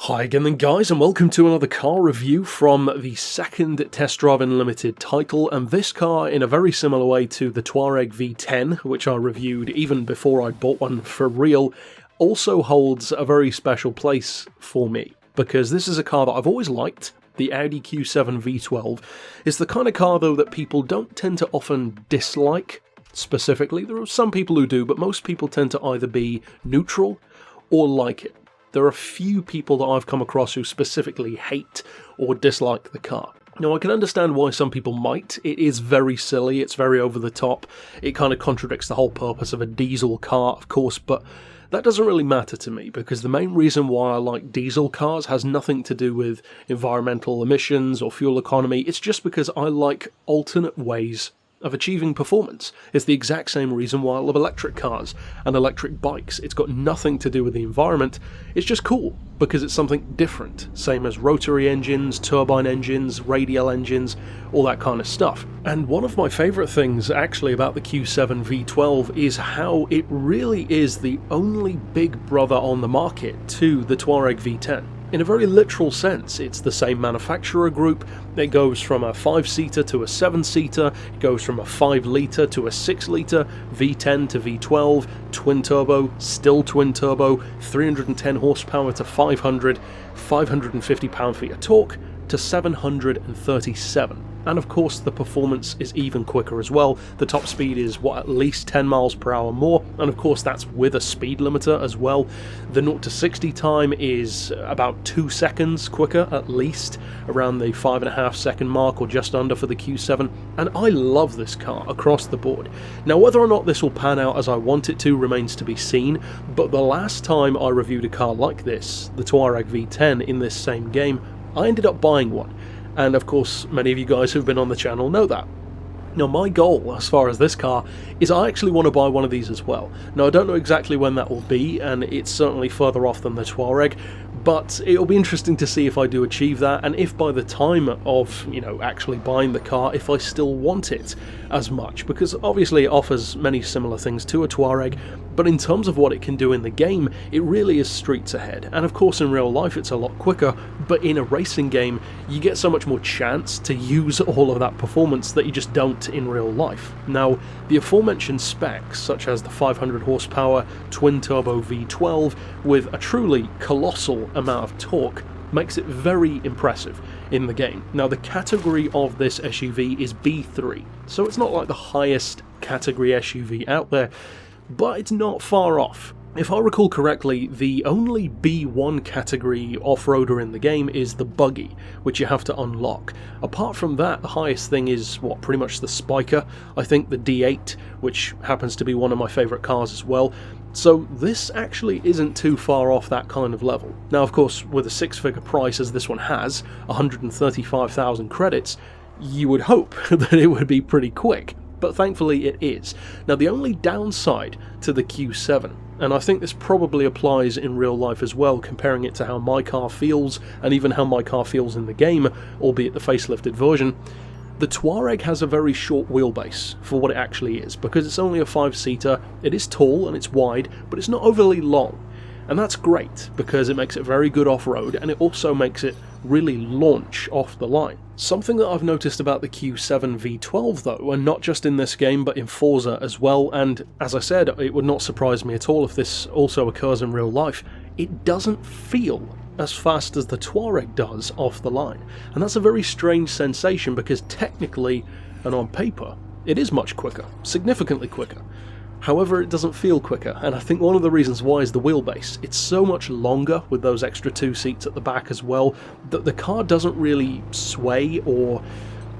Hi again then guys, and welcome to another car review from the second Test Drive Unlimited title, and this car, in a very similar way to the Touareg V10, which I reviewed even before I bought one for real, also holds a very special place for me, because this is a car that I've always liked. The Audi Q7 V12 is the kind of car though that people don't tend to often dislike specifically. There are some people who do, but most people tend to either be neutral or like it. There are a few people that I've come across who specifically hate or dislike the car. Now, I can understand why some people might. It is very silly, it's very over the top, it kind of contradicts the whole purpose of a diesel car, of course, but that doesn't really matter to me, because the main reason why I like diesel cars has nothing to do with environmental emissions or fuel economy. It's just because I like alternate ways of achieving performance. It's the exact same reason why I love electric cars and electric bikes. It's got nothing to do with the environment, it's just cool because it's something different, same as rotary engines, turbine engines, radial engines, all that kind of stuff. And one of my favourite things actually about the Q7 V12 is how it really is the only big brother on the market to the Touareg V10. In a very literal sense, it's the same manufacturer group. It goes from a 5-seater to a 7-seater, it goes from a 5-litre to a 6-litre, V10 to V12, twin-turbo, still twin-turbo, 310 horsepower to 500, 550 pound-feet of torque to 737. And of course the performance is even quicker as well. The top speed is at least 10 miles per hour more, and of course that's with a speed limiter as well. The 0 to 60 time is about 2 seconds quicker at least, around the 5.5 second mark or just under for the Q7, and I love this car across the board. Now, whether or not this will pan out as I want it to remains to be seen, but the last time I reviewed a car like this, the Touareg V10 in this same game, I ended up buying one. And of course, many of you guys who've been on the channel know that. Now, my goal, as far as this car, is I actually want to buy one of these as well. Now, I don't know exactly when that will be, and it's certainly further off than the Touareg, but it'll be interesting to see if I do achieve that, and if by the time of, actually buying the car, if I still want it as much, because obviously it offers many similar things to a Touareg, but in terms of what it can do in the game, it really is streets ahead. And of course in real life it's a lot quicker, but in a racing game you get so much more chance to use all of that performance that you just don't in real life. Now, the aforementioned specs, such as the 500 horsepower twin-turbo V12 with a truly colossal amount of torque, makes it very impressive in the game. Now, the category of this SUV is B3, so it's not like the highest category SUV out there, but it's not far off. If I recall correctly, the only B1 category off-roader in the game is the buggy, which you have to unlock. Apart from that, the highest thing is, pretty much the Spiker, I think the D8, which happens to be one of my favourite cars as well. So this actually isn't too far off that kind of level. Now, of course, with a 6-figure price as this one has, 135,000 credits, you would hope that it would be pretty quick. But thankfully it is. Now, the only downside to the Q7, and I think this probably applies in real life as well, comparing it to how my car feels, and even how my car feels in the game, albeit the facelifted version, the Touareg has a very short wheelbase for what it actually is, because it's only a 5-seater, it is tall and it's wide, but it's not overly long. And that's great, because it makes it very good off-road, and it also makes it really launch off the line. Something that I've noticed about the Q7 V12 though, and not just in this game but in Forza as well, and as I said, it would not surprise me at all if this also occurs in real life, it doesn't feel as fast as the Touareg does off the line. And that's a very strange sensation, because technically, and on paper, it is much quicker, significantly quicker. However, it doesn't feel quicker, and I think one of the reasons why is the wheelbase. It's so much longer with those extra 2 seats at the back as well, that the car doesn't really sway, or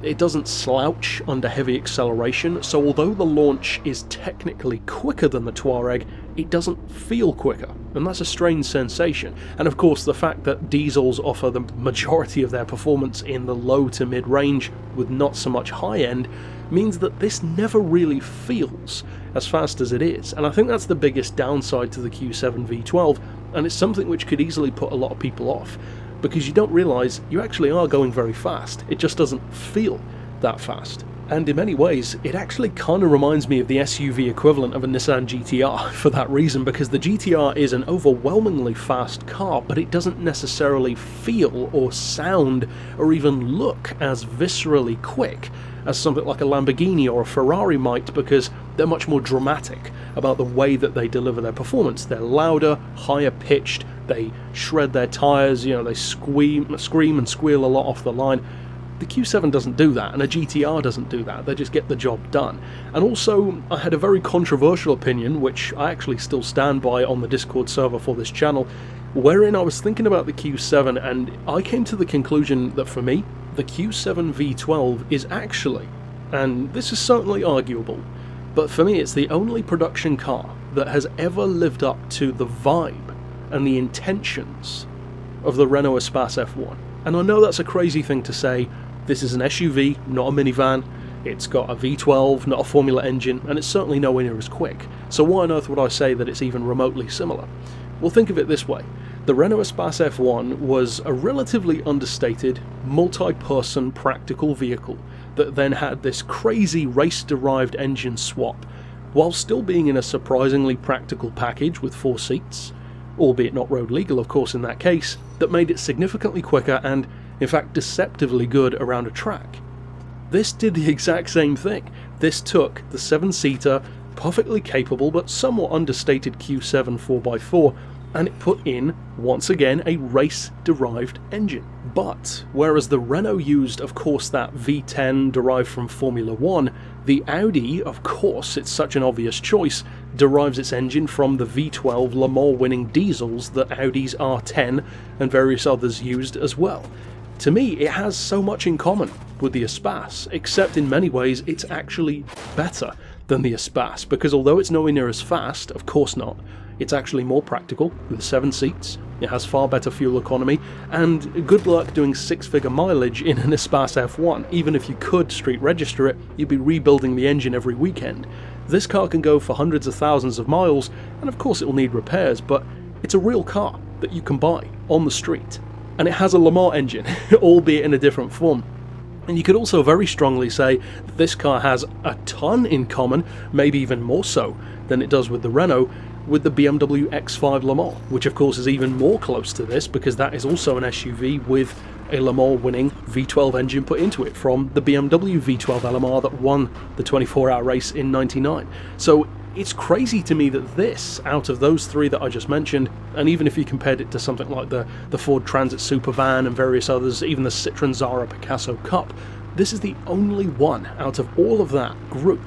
it doesn't slouch under heavy acceleration, so although the launch is technically quicker than the Touareg, it doesn't feel quicker, and that's a strange sensation. And of course, the fact that diesels offer the majority of their performance in the low to mid range with not so much high end means that this never really feels as fast as it is, and I think that's the biggest downside to the Q7 V12, and it's something which could easily put a lot of people off, because you don't realise you actually are going very fast, it just doesn't feel that fast. And in many ways, it actually kind of reminds me of the SUV equivalent of a Nissan GTR for that reason, because the GTR is an overwhelmingly fast car, but it doesn't necessarily feel or sound or even look as viscerally quick as something like a Lamborghini or a Ferrari might, because they're much more dramatic about the way that they deliver their performance. They're louder, higher pitched, they shred their tyres, they scream and squeal a lot off the line. The Q7 doesn't do that, and a GTR doesn't do that. They just get the job done. And also, I had a very controversial opinion, which I actually still stand by on the Discord server for this channel, wherein I was thinking about the Q7, and I came to the conclusion that for me, the Q7 V12 is actually, and this is certainly arguable, but for me it's the only production car that has ever lived up to the vibe and the intentions of the Renault Espace F1. And I know that's a crazy thing to say. This is an SUV, not a minivan. It's got a V12, not a Formula engine, and it's certainly nowhere near as quick. So why on earth would I say that it's even remotely similar? Well, think of it this way. The Renault Espace F1 was a relatively understated, multi-person practical vehicle that then had this crazy race-derived engine swap, while still being in a surprisingly practical package with 4 seats, albeit not road legal of course in that case, that made it significantly quicker and, in fact, deceptively good around a track. This did the exact same thing. This took the 7-seater, perfectly capable but somewhat understated Q7 4x4, and it put in, once again, a race-derived engine. But, whereas the Renault used, of course, that V10 derived from Formula 1, the Audi, of course, it's such an obvious choice, derives its engine from the V12 Le Mans winning diesels that Audi's R10 and various others used as well. To me, it has so much in common with the Espace, except in many ways it's actually better than the Espace, because although it's nowhere near as fast, of course not, it's actually more practical with 7 seats, it has far better fuel economy, and good luck doing 6-figure mileage in an Espace F1. Even if you could street register it, you'd be rebuilding the engine every weekend. This car can go for hundreds of thousands of miles, and of course it will need repairs, but it's a real car that you can buy on the street. And it has a Le Mans engine, albeit in a different form. And you could also very strongly say that this car has a ton in common, maybe even more so than it does with the Renault, with the BMW X5 Le Mans, which of course is even more close to this because that is also an SUV with a Le Mans winning V12 engine put into it from the BMW V12 LMR that won the 24-hour race in '99. So it's crazy to me that this, out of those 3 that I just mentioned, and even if you compared it to something like the Ford Transit Supervan and various others, even the Citroen Zara Picasso Cup, this is the only one out of all of that group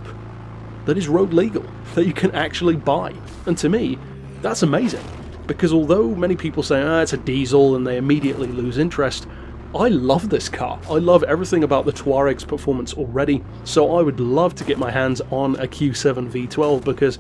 that is road legal, that you can actually buy. And to me, that's amazing, because although many people say, it's a diesel and they immediately lose interest, I love this car. I love everything about the Touareg's performance already, so I would love to get my hands on a Q7 V12, because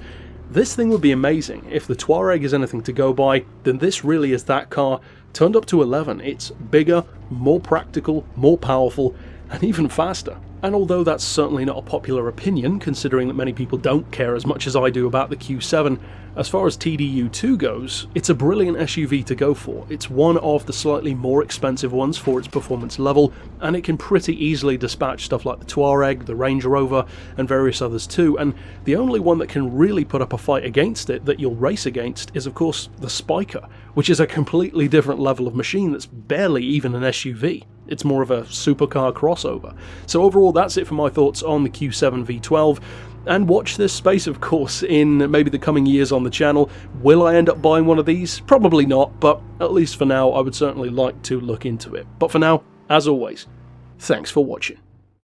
this thing would be amazing. If the Touareg is anything to go by, then this really is that car turned up to 11. It's bigger, more practical, more powerful, and even faster. And although that's certainly not a popular opinion, considering that many people don't care as much as I do about the Q7, as far as TDU2 goes, it's a brilliant SUV to go for. It's one of the slightly more expensive ones for its performance level, and it can pretty easily dispatch stuff like the Touareg, the Range Rover, and various others too, and the only one that can really put up a fight against it that you'll race against is of course the Spiker, which is a completely different level of machine that's barely even an SUV. It's more of a supercar crossover. So overall, that's it for my thoughts on the Q7 V12. And watch this space, of course, in maybe the coming years on the channel. Will I end up buying one of these? Probably not, but at least for now, I would certainly like to look into it. But for now, as always, thanks for watching.